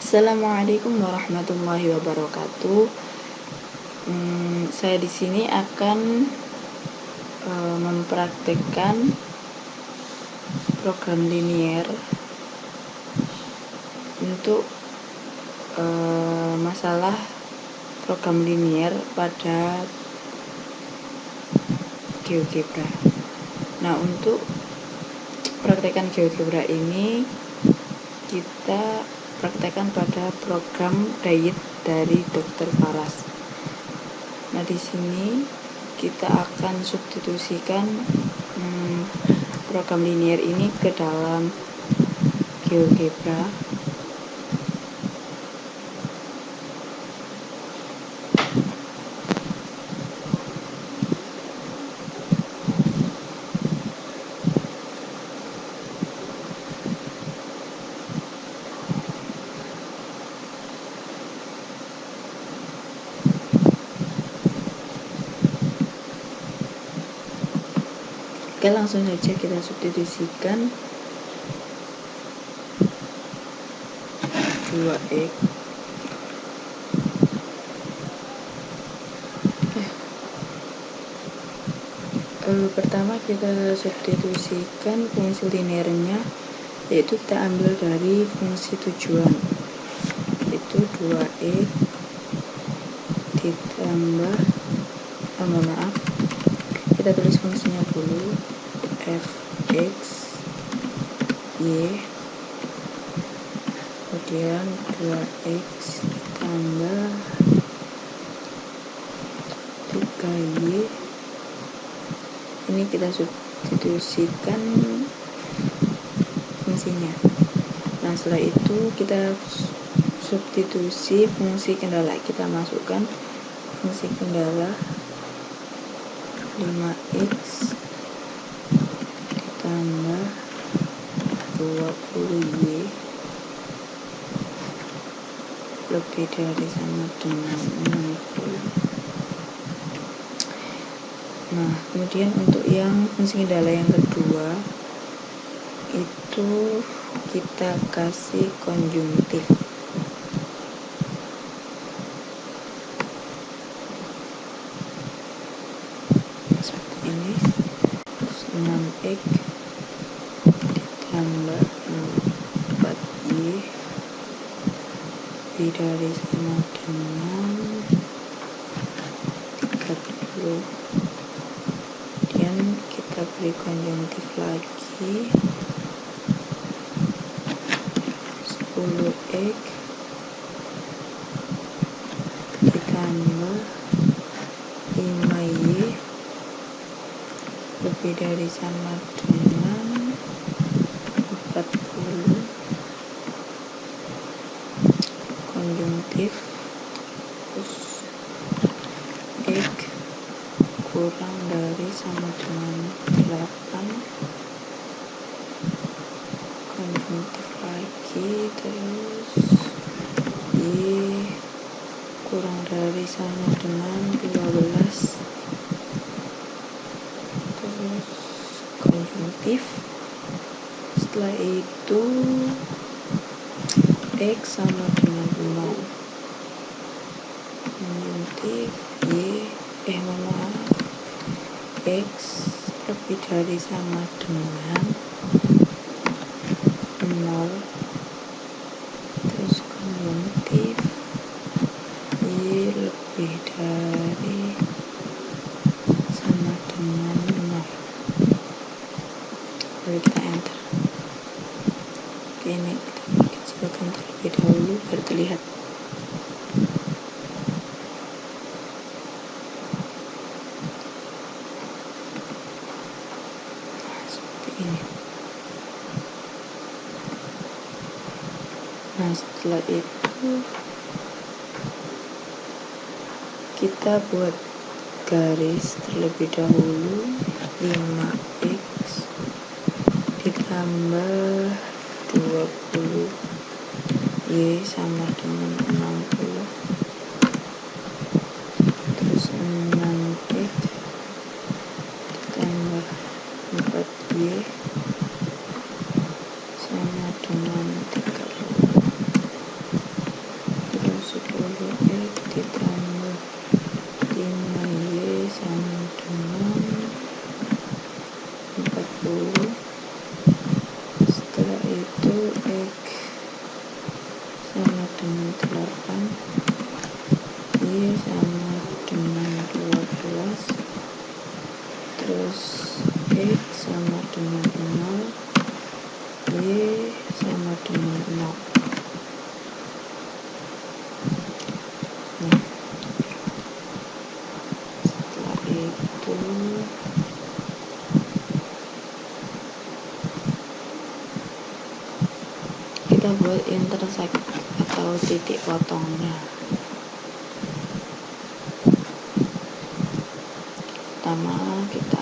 Assalamualaikum warahmatullahi wabarakatuh. Saya di sini akan mempraktekkan program linier untuk masalah program linier pada GeoGebra. Nah, untuk praktekan GeoGebra ini kita praktekkan pada program diet dari Dr. Faras. Nah, di sini kita akan substitusikan program linier ini ke dalam GeoGebra. Oke, langsung saja kita substitusikan 2x pertama kita substitusikan fungsi linearnya, yaitu kita ambil dari fungsi tujuan, itu 2x ditambah kita tulis fungsinya dulu, fx y, kemudian 2x tambah 3y. Ini kita substitusikan fungsinya. Nah, setelah itu kita substitusi fungsi kendala, kita masukkan fungsi kendala 5x ditambah 20y lebih dari sama dengan 60. Nah, kemudian untuk yang fungsi kendala yang kedua itu kita kasih konjungtif. Seperti ini, 6x ditambah 4y lebih dari sama dengan 30. Kemudian kita beri konjungtif lagi, 10x ditambah 5y lebih dari sama dengan 40. Konjungtif x kurang dari sama dengan 8, konjungtif lagi, terus y kurang dari sama dengan 12, terus konjungtif. Setelah itu x sama dengan 0, konjungtif x lebih dari sama dengan 0, terus konjungtif y lebih dari sama dengan 0. Lalu kita enter. Oke, ini kita kecilkan terlebih dahulu biar terlihat. Ini. Nah, setelah itu kita buat garis terlebih dahulu, 5x ditambah 20y sama dengan 60, terus 6x ditambah 4y sama dengan 30. 8, Y sama dengan 12, terus X sama dengan 0, Y sama dengan 0. Nah, setelah itu kita buat intersect atau titik potongnya. Pertama kita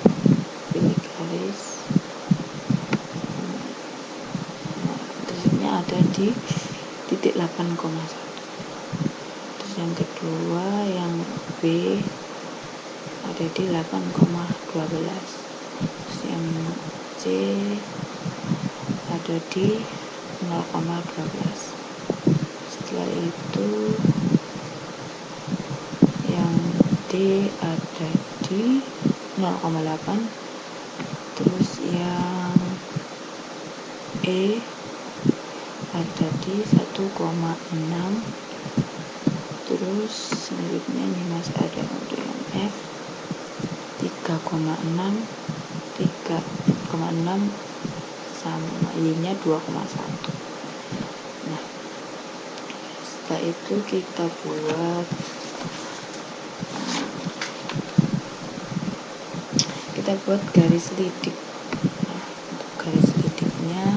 pilih garis. Nah, terusnya ada di titik 8,1. Terus yang kedua yang B ada di 8,12. Terus yang C ada di 0,12. Setelah itu yang D ada di 0,8, terus yang E ada di 1,6, terus selanjutnya ini masih ada untuk yang F 3,6 sama Y-nya 2,1. Nah, setelah itu kita buat garis lidik. Nah, untuk garis lidiknya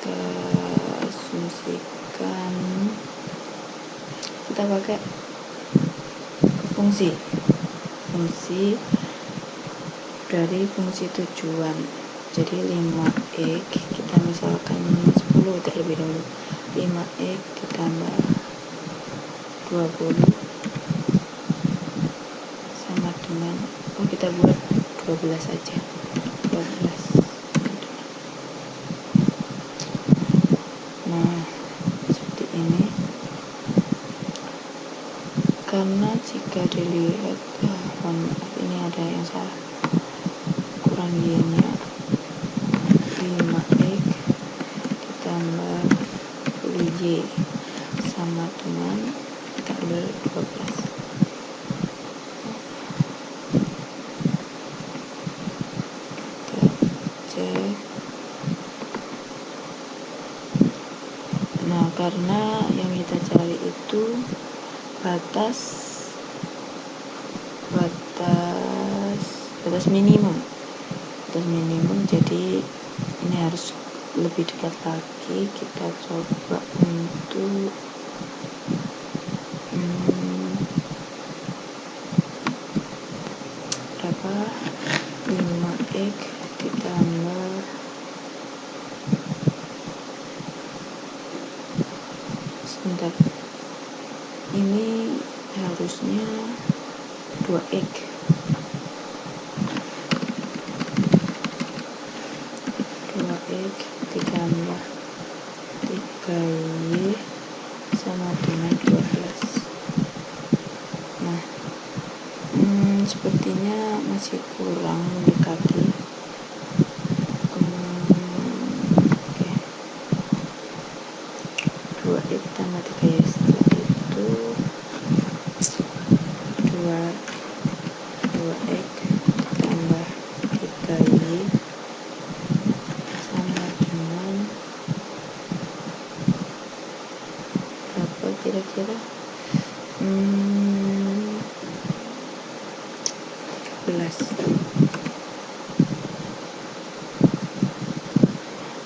kita asumsikan kita pakai fungsi dari fungsi tujuan. Jadi 5x kita misalkan 10 terlebih dahulu, 5x ditambah 20 sama dengan kita buat 12 saja, 12. Nah, seperti ini. Karena jika dilihat, ini ada yang salah, kurang y-nya, 5x ditambah 10y sama dengan kita ambil 12. Nah, karena yang kita cari itu batas minimum, jadi ini harus lebih dekat lagi. Kita coba untuk berapa, 5x ditambah sebentar, ini harusnya 2x ditambah 3y sama dengan 12. Nah, sepertinya masih kurang mendekati. Oke. 2x tambah 3y, setelah itu 2x tambah 3y sama dengan berapa kira-kira, 17.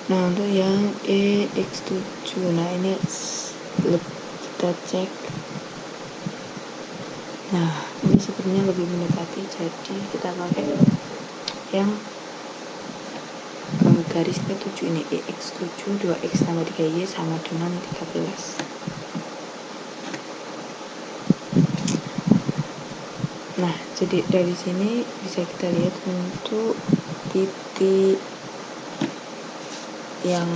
Nah, untuk yang EX7, nah ini kita cek. Nah, ini sebenarnya lebih mendekati, jadi kita pakai yang garisnya 7 ini, EX7, 2x tambah 3y sama dengan 13. Nah, jadi dari sini bisa kita lihat untuk titik yang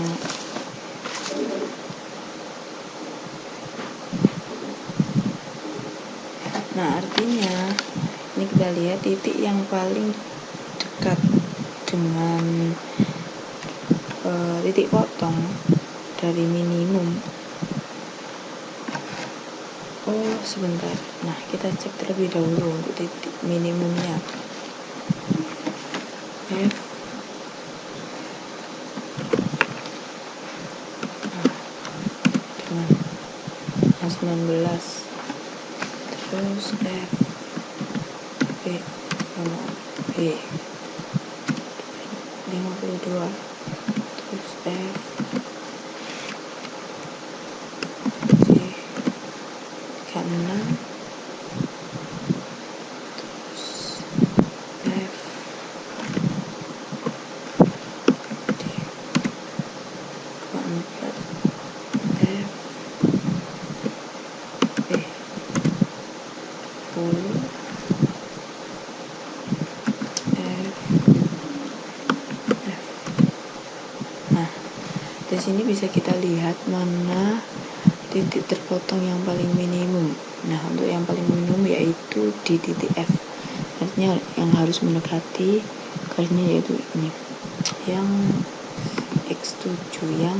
artinya ini kita lihat titik yang paling dekat dengan titik potong dari minimum Oh sebentar, nah kita cek terlebih dahulu untuk titik minimumnya. F dengan 19, terus F B sama B 52, terus F C 36, terus F D 24, F B 10, Nah, di sini bisa kita lihat mana titik terpotong yang paling minimum. Nah, untuk yang paling minimum yaitu di titik F. Artinya yang harus mendekati garisnya yaitu ini. Yang X7 yang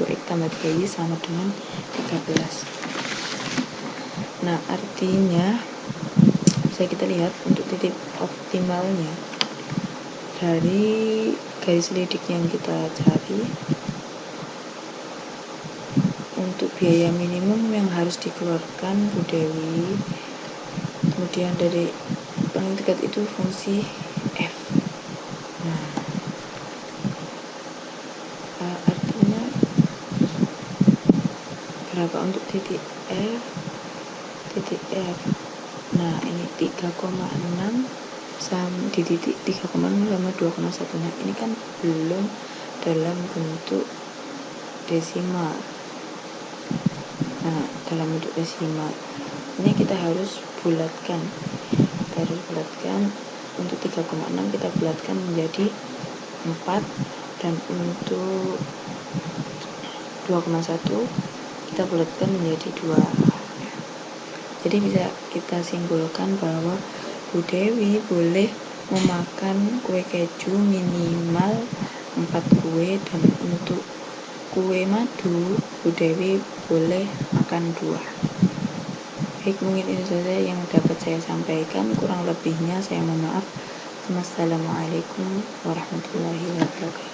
2X tambah 3Y sama dengan 13. Nah, artinya bisa kita lihat untuk titik optimalnya dari garis lidik yang kita cari. Untuk biaya minimum yang harus dikeluarkan Bu Dewi, kemudian dari paling dekat itu fungsi F. Nah, artinya berapa untuk titik F? Nah, ini 3,6 sama di titik 3,6 sama 2,1. Nah, ini kan belum dalam bentuk desimal. Nah, dalam bentuk desimal ini kita harus bulatkan. Untuk 3,6 kita bulatkan menjadi 4, dan untuk 2,1 kita bulatkan menjadi 2. Jadi bisa kita simpulkan bahwa Bu Dewi boleh memakan kue keju minimal 4 kue, dan untuk kue madu Bu Dewi boleh makan 2. Baik, mungkin itu saja yang dapat saya sampaikan. Kurang lebihnya saya mohon maaf. Wassalamualaikum warahmatullahi wabarakatuh.